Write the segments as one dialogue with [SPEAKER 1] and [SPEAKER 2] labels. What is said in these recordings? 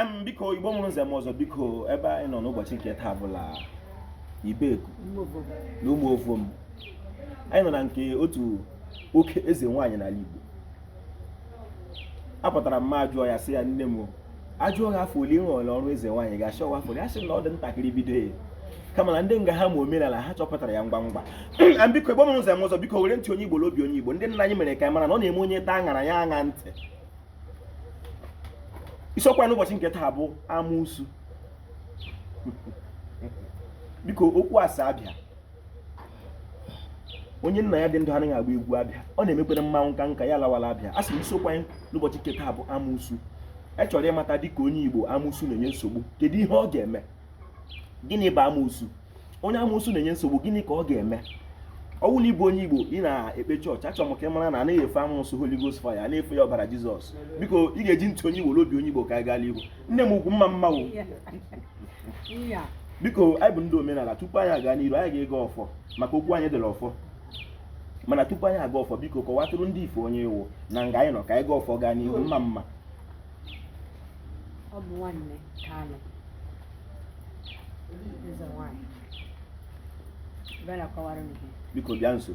[SPEAKER 1] biko igbo mụrụ nze m ọzọ biko ebe anyị nọ n'ụbọchị nke taa bụla Ibeku na ụmụ ovom anyị nọ na nke otu oke eze nwaanyị n'ala Igbo apụtara m ajụọ ya sị ya nne m ajụọ ha afọ ole ịrụọla ọrụ eze nwaanyị ga-achọ ọwa afọ ya sị na ọ dị ntakịrị bido ya kama na ndị nga ha ma omenala ha chọpụtara ya ngwa ngwa biko igbo mụrụ nze m ọzọ biko were ntị onye Igbo n'obi onye Igbo ndị nna anyị mere ka anyị mara na ọ na-eme onye taa aṅara ya aṅa ntị isiokwu n'ụbọchị nke taa bụ amụsụ biko okwu asa abịa onye nna ya dị ndụ anaghị agba egwu abịa ọ na-emekwere mmanwụ ka nka ya lawala abịa a sị m isiokwu anyị n'ụbọchị nke taa bụ amụsụ anyị chọrọ ịmata dịka onye Igbo amụsụ na-enye nsogbu kedu ihe ọ ga-eme gịnị bụ amụsụ onye amụsụ na-enye nsogbu gịnị ka ọ ga-eme ọwụ na ịbụ onye Igbo ị na-ekpe chọọchị achọrọ m ka ị mara na anaghị efe amụsụ Holy Ghost fire a na-efe ya ọbara Jizọs biko ị ga-eji ntị onye Igbo n'obi onye Igbo ka anyị gaa n'ihu nne m ugwu mma mma wo biko anyị bụ ndị omenala tupu anyị aga n'ihu anyị ga-ega ọfọ maka okwu anyị dịrị ọfọ mana tupu anyị aga ọfọ biko kọwatụrụ ndị ifo onye iwu na nga anyị nọ ka anyị gaa ọfọ gaa n'ihu mma mma
[SPEAKER 2] ọ bụ nwanne Kanụ eze nwaanyị bịa kọwara m ihe
[SPEAKER 1] biko bịa nso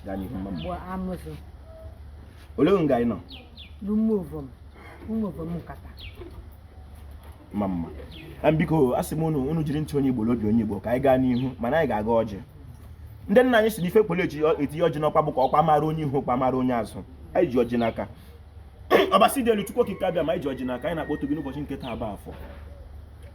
[SPEAKER 1] gaa n'ihu mma mma
[SPEAKER 2] bụ amụsụ
[SPEAKER 1] olee nga anyị nọ
[SPEAKER 2] ụmụ ovom nkata
[SPEAKER 1] mma mma biko asị m unu jiri ntị onye Igbo n'obi onye Igbo ka anyị gaa n'ihu mana anyị ga-aga ọjị ndị nna anyị si n'ife kpole etinye ọjị n'ọkwa bụ ka ọkwa mara onye ihu ọkwa mara onye azụ anyị ji ọjị n'aka ọbasi dị elu Chukwu okike abịa ma anyị ji ọjị n'aka anyị na-akpọtụ gị n'ụbọchị nke taa bụ afọ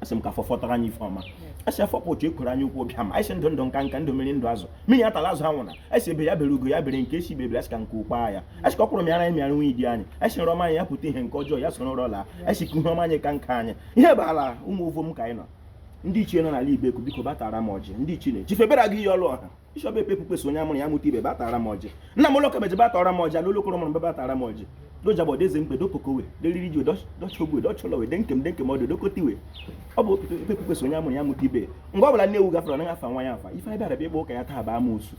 [SPEAKER 1] asị m ka afọ fọtara anyị ife ọma asị afọ pụtụ ekwere anyị ụkwụ bịa ma anyị si ndụ ndụ nka nka ndụ mmiri ndụ azụ mmiri atala azụ anwụ na anyị si ebe ya bere ugo ya bere nke esi bebere asị ka nke ụkpa ya asị ka ọ kwụrụ m ya anyị mịara nwe idi anyị anyị si nrọ ọma anyị ya pụta ihe nke ọjọọ ya soro nrọ laa anyị si ka ihe ọma anyị ka nka anyị ihe bụ ala ụmụ ovom ka anyị nọ ndị ichie nọ n'ala Ibeku biko batara m ọjị ndị ichie na-echifebere gị ihe ọlụ ọha Bishọp Ekpekpe onye amụrụ ya mụta ibe batara m ọjị nna m ụlọkabeji batara m ọjị ala ụlọkọrọ mụrụ mbe batara m ọjị dojabọ deze mkpe dokokowe deriri ji dochogwe docholowe denkem ọdụ dokotiwe ọ bụ Ekpekpe onye amụrụ ya mụta ibe mgbe ọ bụla nne ewu gafere na ngafe nwa ya afa ife anyị bịara bịa ịkpọ ụka ya taa bụ amụsụ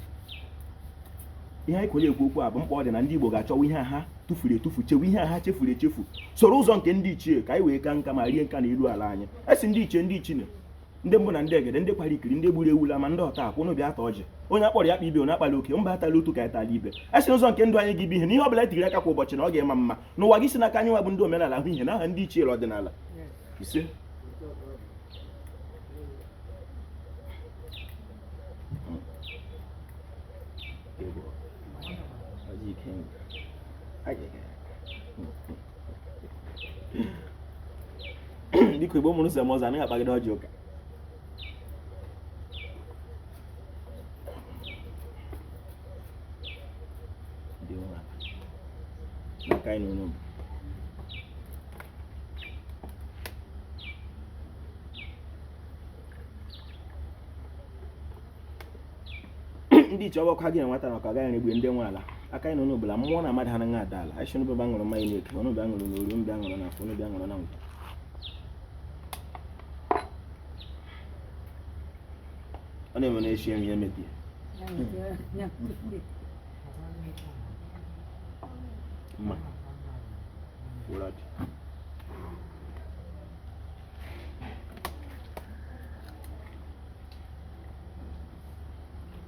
[SPEAKER 1] ihe anyị kwere ekwu okwu a bụ mkpa ọ dị na ndị Igbo ga-achọwa ihe ha tụfuru etufu chewe ihe ha chefuru echefu soro ụzọ nke ndị ichie ka anyị wee ka nka ma rie nka na iru ala anyị esi ndị ichie ndị mbụ na ndị egede ndị kwara ikiri ndị gburu ewula ma ndị ọta akwụ n'obi ata ọjị onye akpọrọ ya kpa ibe onye akpala oke mba atala otu ka etala ibe esi n'ụzọ nke ndụ anyị gị bụ ihe na ihe ọ bụla etigiri aka kwa ụbọchị na ọ ga-ema mma n'ụwa gị si n'aka anyị nwa bụ ndị omenala ahụ ihe na aha ndị ichie ọdịnala ise biko Igbo mụrụ nze m ọzọ anaghị akpagide ọjị ụka ndị iche ọgbakọ gị nwata na ọka gaghị egbe ndị nwe ala aka anyị nọ n'obola mmụọ na mmadụ ha naghị ada ala anyị n'obe aṅụrụ mmanya na-eke ọnụ bịa ṅụrụ n'oru mbịa ṅụrụ na afọ n'obi aṅụrụ na nkwa ọ na-eme na-eshi ihe mebie mma ụradị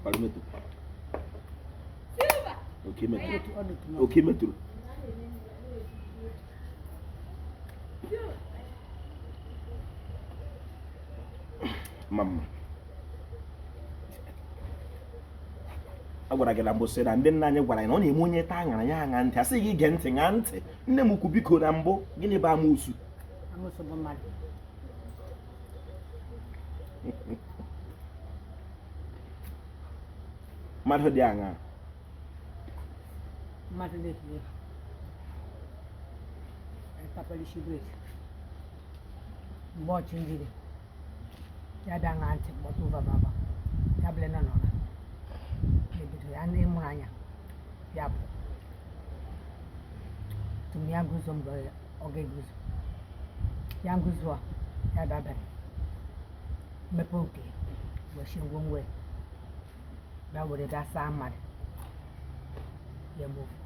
[SPEAKER 1] Palmetto. Ok, metro. Mama. Agwara gị na mbụ sị na ndị nna anyị gwara anyị na ọ na-eme onye taa aṅara ya aṅa ntị asị gị ige ntị ṅaa ntị nne m ukwu biko na mbụ gịnị bụ amụsụ
[SPEAKER 2] bụ mmadụ
[SPEAKER 1] mmadụ dị aṅa
[SPEAKER 2] mmadụ na-ekiri papalishi brek mgbe ọchị njiri ya dị aṅa ntị kpọta ụva baba ya bụle nọ n'ọla ebido ya ndị mụrụ anya ya bụ tụm ya guzo mgbe ọ ga-eguzo ya nguzo a ya dabere mmepe oke gbochie ngwongwo bịa were gaa saa mmadụ ya mụfu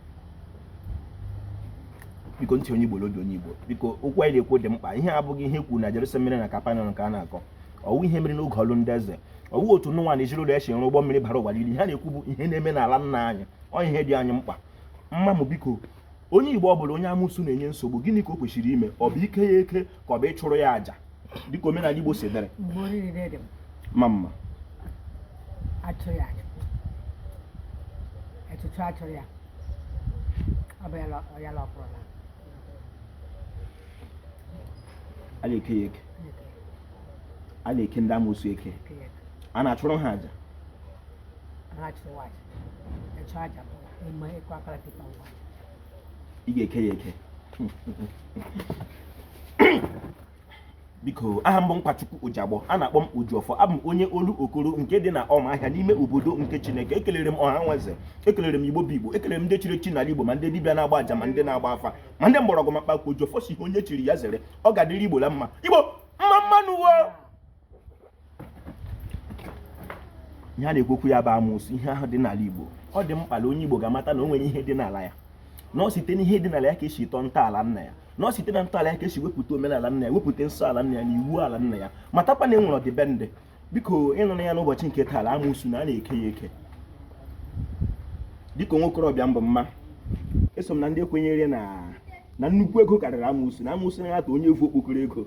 [SPEAKER 1] biko ntị onye Igbo lobi onye Igbo biko okwu anyị na-ekwu dị mkpa ihe abụghị ihe kwu na Jerusalem mere na Kapanọm nke a na-akọ ọwụ ihe mere n'oge ọlụ ndị eze ọwụ otu nwa na ejiri ụlọ esi nrụ ụgbọ mmiri bara ụwa niile ha na-ekwu bụ ihe na-eme n'ala nna anyị ọ ihe dị anyị mkpa mma m biko onye Igbo ọ bụla onye amụsụ na-enye nsogbu gịnị ka o kwesịrị ime ọ bụ ike ya eke ka ọ bụ ịchụrụ ya àjà dịka omenala Igbo si dere
[SPEAKER 2] mgbe oriri dị m
[SPEAKER 1] mma
[SPEAKER 2] achụrụ ya etutu achụrụ ya ọ bụ ya lọpụrụla
[SPEAKER 1] a na-eke ya eke a na-eke ndị amụsụ eke a na-achụrụ ha àjà ị ga-eke ya eke biko aha mbụ Nkachukwu Ụjagbo a na-akpọ m Ujuọfọ abụ m onye olu okoro nke dị na Ọmahịa n'ime obodo nke Chineke ekelere m ọha nweze ekelere m Igbo bụ Igbo ekelere m ndị chiri chi n'ala Igbo ma ndị dibịa na-agba aja ma ndị na-agba afa ma ndị mgbọrọgwụ ma mkpakọ Ujuọfọ si onye chiri ya zere ọ ga-adịrị Igbo la mma Igbo mma mmanụ wo ihe a na-ekwekwu ya bụ amụsụ ihe ahụ dị n'ala Igbo ọ dị mkpa na onye Igbo ga-amata na o nwere ihe dị n'ala ya na ọ site n'ihe dị n'ala ya ka esi tọọ ntọala nna ya na ọ site na ntọala ya ka esi wepụta omenala nna ya wepụta nsọ ala nna ya na iwu ala nna ya matakwa na e nwere ọdịbendị biko ịnụrụ ya n'ụbọchị nke taa amụsụ na a na-eke ya eke dịka nwokorobịa mbụ mma eso m na ndị ekwenyere na nnukwu ego karịrị amụsụ na amụsụ na-ata onye evu okpokoro ego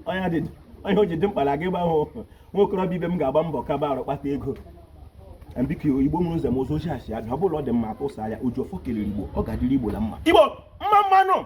[SPEAKER 1] onye o ji dị mkpa na gị gbahụ nwokorobịa ibe m ga-agba mbọ kaba arụ kpata ego biko Igbo mụrụ ụzọ m ụzọ ochie asị ya ọ bụla ọ dị mma atụsa ya Ujuọfọ kelere Igbo ọ ga-adịrị Igbo la mma Igbo mma mmanụ